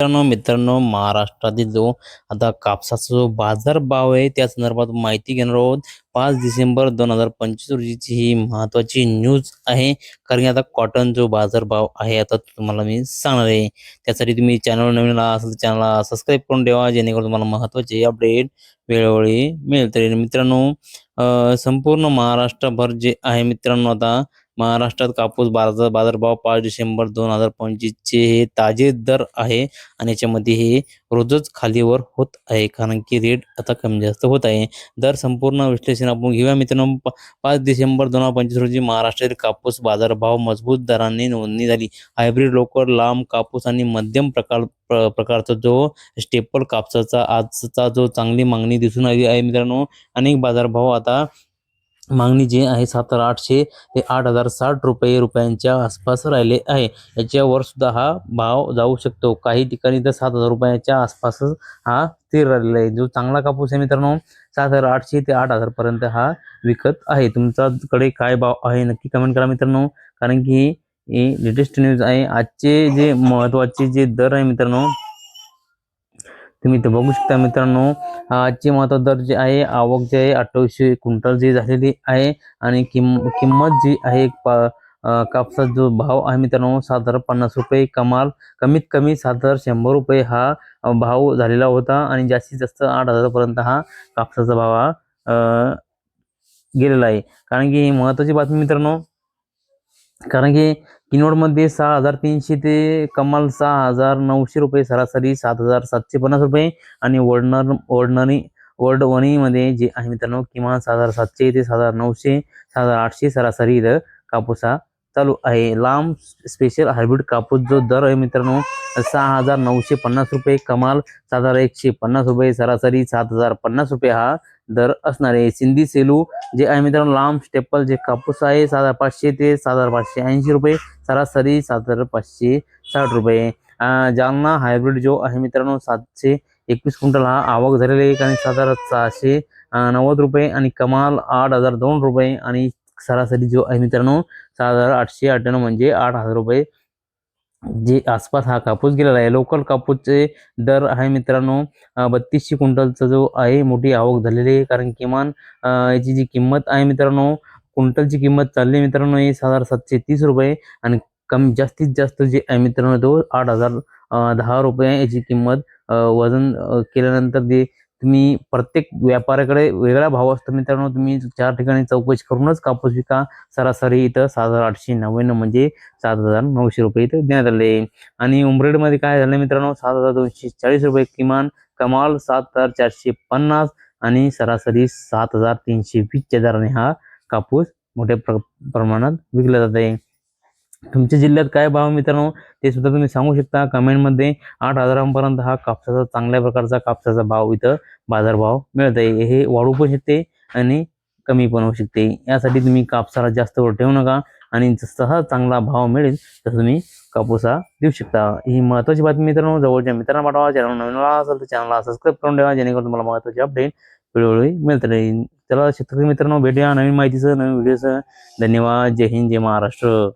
मित्रांनो महाराष्ट्रातील जो आता कापसाचा जो बाजार भाव आहे त्या संदर्भात माहिती घेणार आहोत. 5 डिसेंबर 2025 रोजीची ही महत्वाची न्यूज आहे. कारण की आता कॉटन जो बाजार भाव आहे आता तुम्हाला मी सांगणार आहे. त्यासाठी तुम्ही चॅनल नवीन असेल तर चॅनलला सबस्क्राईब करून ठेवा, जेणेकरून तुम्हाला महत्वाचे अपडेट वेळोवेळी मिळतील. मित्रांनो संपूर्ण महाराष्ट्रभर जे आहे मित्रांनो आता महाराष्ट्रात कापूस बाजारभाव 5 डिसेंबर 2025 चे हे ताजे दर आहे आणि याच्यामध्ये हे रोजच खालीवर होत आहे, कारण की रेट आता कमी जास्त होत आहे. दर संपूर्ण विश्लेषण आपण घेऊया मित्रांनो. 5 डिसेंबर 2025 रोजी महाराष्ट्रातील कापूस बाजारभाव मजबूत दराने नोंदणी झाली. हायब्रिड, लोकर, लांब कापूस आणि मध्यम प्रकारचा जो स्टेपल कापसाचा आजचा जो चांगली मागणी दिसून आली आहे मित्रांनो. अनेक बाजारभाव आता मागणी जी आहे 7,800 ते 8,060 रुपयांच्या आसपास राहिले आहे. याच्यावर सुद्धा हा भाव जाऊ शकतो. काही ठिकाणी तर 7,000 रुपयाच्या आसपासच हा स्थिर राहिलेला आहे. जो चांगला कापूस आहे मित्रांनो 7,800 ते 8,000 पर्यंत हा विकत आहे. तुमच्याकडे काय भाव आहे नक्की कमेंट करा मित्रांनो, कारण की ही लेटेस्ट न्यूज आहे. आजचे जे महत्वाचे जे दर आहे मित्रांनो तुम्ही इथे बघू शकता मित्रांनो. आजचे महत्त्वाचे दर जे आहे, आवक जे आहे 2800 क्विंटल जी झालेली आहे आणि किंमत जी आहे कापसाचा जो भाव आहे मित्रांनो 7,050 रुपये. कमीत कमी 7,100 रुपये हा भाव झालेला होता आणि जास्तीत जास्त 8,000 पर्यंत हा कापसाचा भाव हा गेलेला आहे. कारण की ही महत्त्वाची बातमी मित्रांनो, कारण की किनवटमध्ये 6,300 ते कमाल 6,900 रुपये, सरासरी 7,750 रुपये आणि वडवणीमध्ये जे आहे मित्रांनो किमान 7,700 ते 7,900 7,800 सरासरी इथं कापूस हा चालू आहे. लांब स्पेशल हायब्रिड कापूस जो दर आहे मित्रांनो 6,950 रुपये, कमाल 7,150 रुपये, सरासरी 7,050 रुपये हा दर असणार आहे. सिंधी सेलू जे आहे मित्रांनो लांब स्टेपल जे कापूस आहे 7,500 ते 7,580 रुपये, सरासरी 7,560 रुपये. जालना हायब्रिड जो आहे मित्रांनो 721 क्विंटल हा आवक झालेला आहे आणि 7,690 रुपये आणि कमाल 8,002 रुपये आणि सरासरी जो आहे मित्रांनो 7,898 म्हणजे 8,000 रुपये जे आसपास हा कापूस गेलेला आहे. लोकल कापूसचे दर आहे मित्रांनो 3,200 क्विंटलचा जो आहे मोठी आवक झालेली आहे. कारण किमान याची जी किंमत आहे मित्रांनो क्विंटलची किंमत चालली मित्रांनो 1,730 रुपये आणि जास्तीत जास्त जे आहे मित्रांनो तो 8,010 रुपये याची किंमत वजन केल्यानंतर ते तुम्ही प्रत्येक व्यापाऱ्याकडे वेगळा भाव असतो मित्रांनो. तुम्ही 4 ठिकाणी चौकशी करूनच कापूस विका. सरासरी इथं 7,899 म्हणजे 7,900 रुपये इथं देण्यात आले. आणि उमरेडमध्ये काय झालं मित्रांनो 7,240 रुपये किमान, कमाल 7,450 आणि सरासरी 7,320च्या दराने हा कापूस मोठ्या प्रमाणात विकला जात आहे. तुमच्या जिल्ह्यात काय भाव मित्रांनो ते सुद्धा तुम्ही सांगू शकता कमेंटमध्ये. 8,000पर्यंत हा कापसाचा चांगल्या प्रकारचा कापसाचा भाव इथं बाजारभाव मिळत आहे. हे वाढू पण शकते आणि कमी पण होऊ शकते. यासाठी तुम्ही कापसाला जास्त वर ठेवू नका आणि जसा चांगला भाव मिळेल तसं तुम्ही कापूस हा देऊ शकता. ही महत्त्वाची बातमी मित्रांनो जवळच्या मित्रांना पाठवा. चॅनल नवीन असेल तर चॅनलला सबस्क्राईब करून ठेवा, जेणेकरून तुम्हाला महत्त्वाचे अपडेट वेळोवेळी मिळत राहील. चला शेतकरी मित्रांनो भेटूया नवीन माहितीसह नवीन व्हिडिओसह. धन्यवाद. जय हिंद, जय महाराष्ट्र.